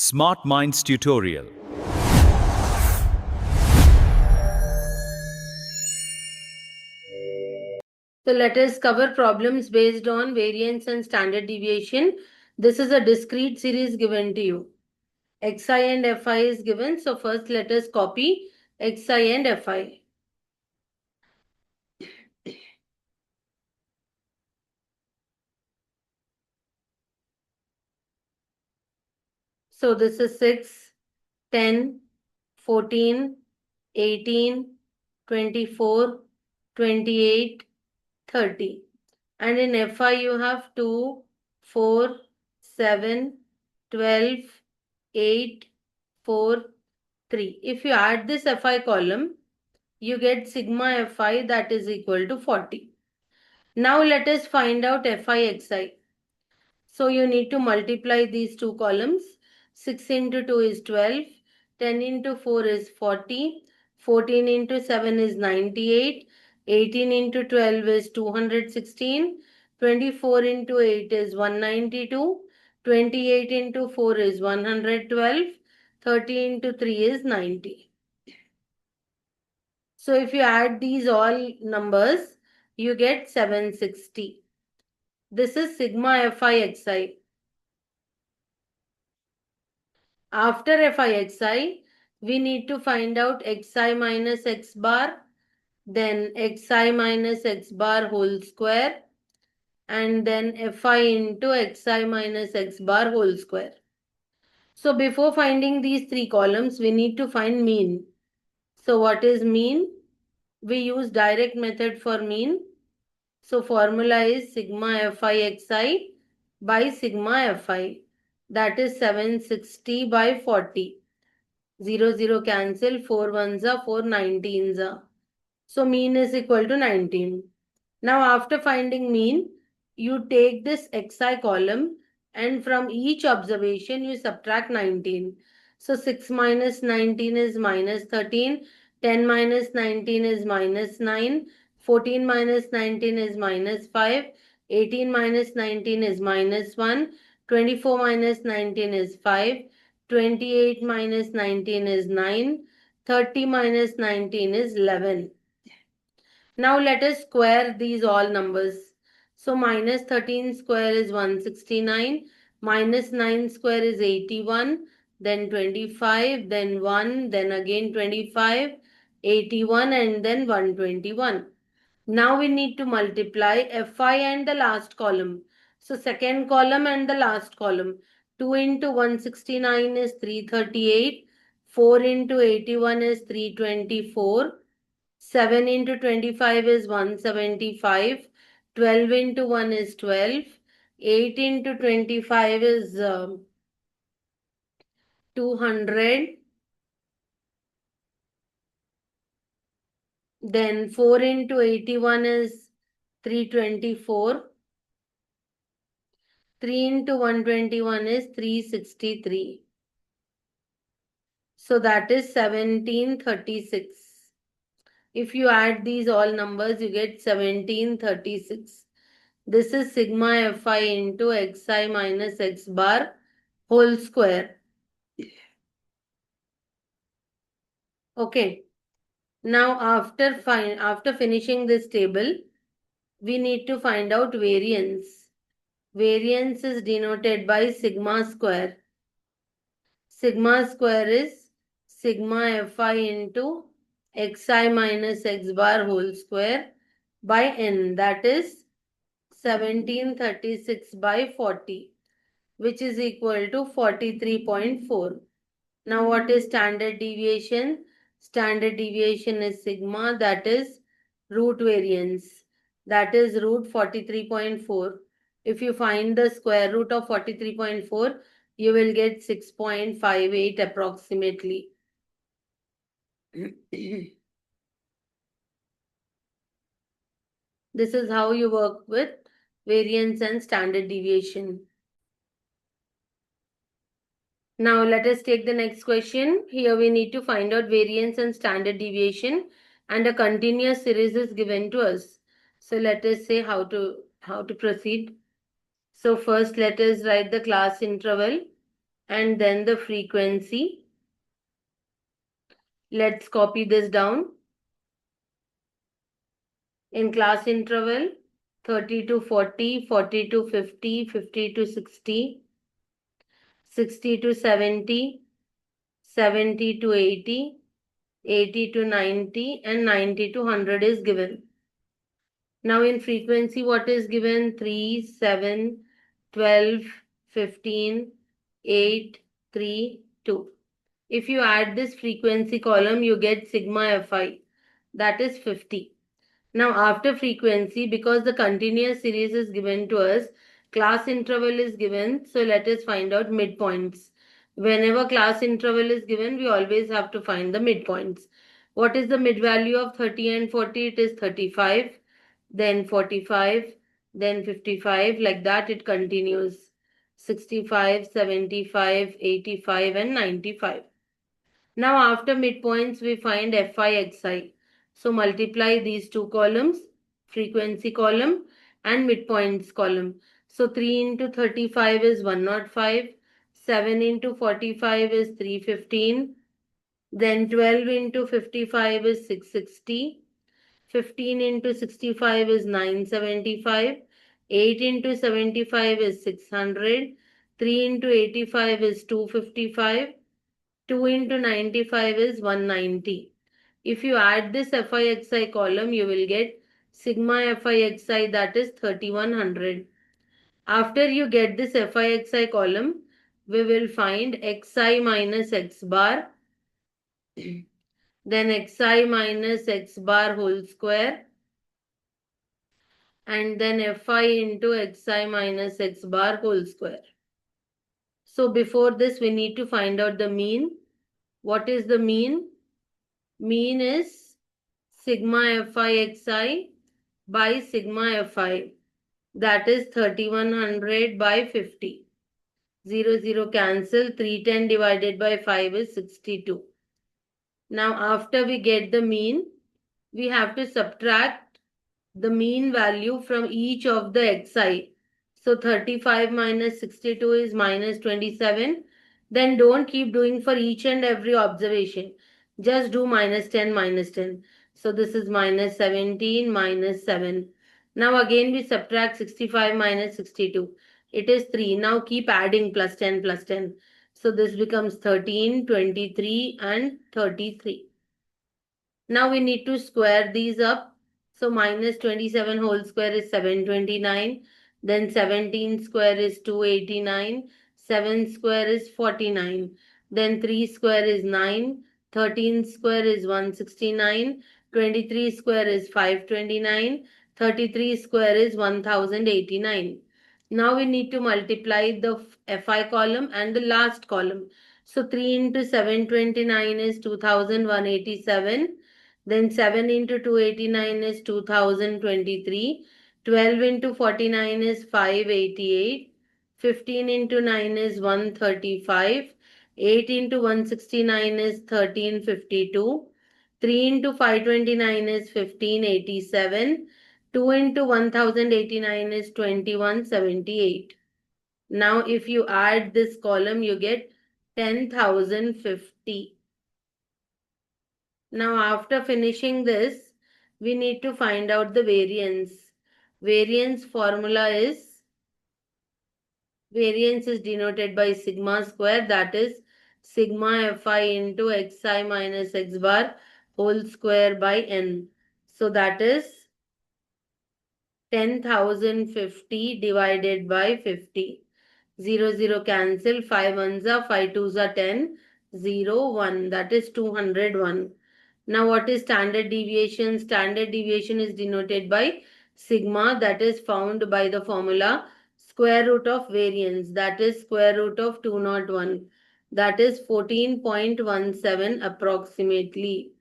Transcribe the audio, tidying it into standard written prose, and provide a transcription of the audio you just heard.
Smart Minds tutorial. So let us cover problems based on variance and standard deviation. This is a discrete series given to you. Xi and Fi is given. So first let us copy Xi and Fi. So this is 6, 10, 14, 18, 24, 28, 30. And in Fi you have 2, 4, 7, 12, 8, 4, 3. If you add this Fi column, you get sigma Fi that is equal to 40. Now let us find out Fi Xi. So you need to multiply these two columns. 6 into 2 is 12, 10 into 4 is 40, 14 into 7 is 98, 18 into 12 is 216, 24 into 8 is 192, 28 into 4 is 112, 30 into 3 is 90. So if you add these all numbers, you get 760. This is sigma Fi Xi. After Fi we need to find out Xi minus X bar, then Xi minus X bar whole square, and then Fi into Xi minus X bar whole square. So before finding these three columns, we need to find mean. So what is mean? We use direct method for mean. So formula is sigma Fi Xi by sigma Fi. That is 760 by 40. 0, 0 cancel, 4 ones are 4 19s are. So mean is equal to 19. Now after finding mean, you take this xi column and from each observation you subtract 19. So 6 minus 19 is minus 13, 10 minus 19 is minus 9, 14 minus 19 is minus 5, 18 minus 19 is minus 1, 24 minus 19 is 5, 28 minus 19 is 9, 30 minus 19 is 11. Now let us square these all numbers. So minus 13 square is 169, minus 9 square is 81, then 25, then 1, then again 25, 81 and then 121. Now we need to multiply Fi and the last column. So second column and the last column. 2 into 169 is 338. 4 into 81 is 324. 7 into 25 is 175. 12 into 1 is 12. 8 into 25 is 200. Then 4 into 81 is 324. 3 into 121 is 363. So that is 1736. If you add these all numbers, you get 1736. This is sigma Fi into Xi minus X bar whole square. Okay. Now after finishing this table, we need to find out variance. Variance is denoted by sigma square. Sigma square is sigma Fi into Xi minus X bar whole square by n, that is 1736 by 40, which is equal to 43.4. Now what is standard deviation? Standard deviation is sigma, that is root variance, that is root 43.4. If you find the square root of 43.4, you will get 6.58 approximately. This is how you work with variance and standard deviation. Now let us take the next question. Here we need to find out variance and standard deviation, and a continuous series is given to us. So let us say how to proceed. So first let us write the class interval and then the frequency. Let's copy this down. In class interval 30 to 40, 40 to 50, 50 to 60, 60 to 70, 70 to 80, 80 to 90, and 90 to 100 is given. Now in frequency, what is given? 3, 7, 12, 15, 8, 3, 2. If you add this frequency column, you get sigma Fi, that is 50. Now after frequency, because the continuous series is given to us, class interval is given, so let us find out midpoints. Whenever class interval is given, we always have to find the midpoints. What is the mid value of 30 and 40? It is 35, then 45, then 55, like that it continues. 65, 75, 85, and 95. Now after midpoints, we find Fi, Xi. So multiply these two columns, frequency column and midpoints column. So 3 into 35 is 105, 7 into 45 is 315, then 12 into 55 is 660, 15 into 65 is 975, 8 into 75 is 600, 3 into 85 is 255, 2 into 95 is 190. If you add this FIXI column, you will get sigma FIXI, that is 3100. After you get this FIXI column, we will find Xi minus X bar, then Xi minus X bar whole square, and then Fi into Xi minus X bar whole square. So before this, we need to find out the mean. What is the mean? Mean is sigma Fi by sigma Fi, that is 3100 by 50. 0, 0 cancel. 310 divided by 5 is 62. Now after we get the mean, we have to subtract the mean value from each of the Xi. So 35 minus 62 is minus 27. Then don't keep doing for each and every observation. Just do minus 10, minus 10. So this is minus 17, minus 7. Now again we subtract 65 minus 62. It is 3. Now keep adding plus 10, plus 10. So this becomes 13, 23 and 33. Now we need to square these up. So minus 27 whole square is 729. Then 17 square is 289. 7 square is 49. Then 3 square is 9. 13 square is 169. 23 square is 529. 33 square is 1089. Now we need to multiply the Fi column and the last column. So 3 into 729 is 2187. Then 7 into 289 is 2023. 12 into 49 is 588. 15 into 9 is 135. 8 into 169 is 1352. 3 into 529 is 1587. 2 into 1089 is 2178. Now if you add this column, you get 10,050. Now after finishing this, we need to find out the variance. Variance formula is, variance is denoted by sigma square, that is sigma Fi into Xi minus X bar whole square by N. So that is 10,050 divided by 50. 0, 0 cancel. 5 ones are 5 2s are 10. 0, 1, that is 201. Now what is standard deviation? Standard deviation is denoted by sigma, that is found by the formula square root of variance, that is square root of 201, that is 14.17 approximately.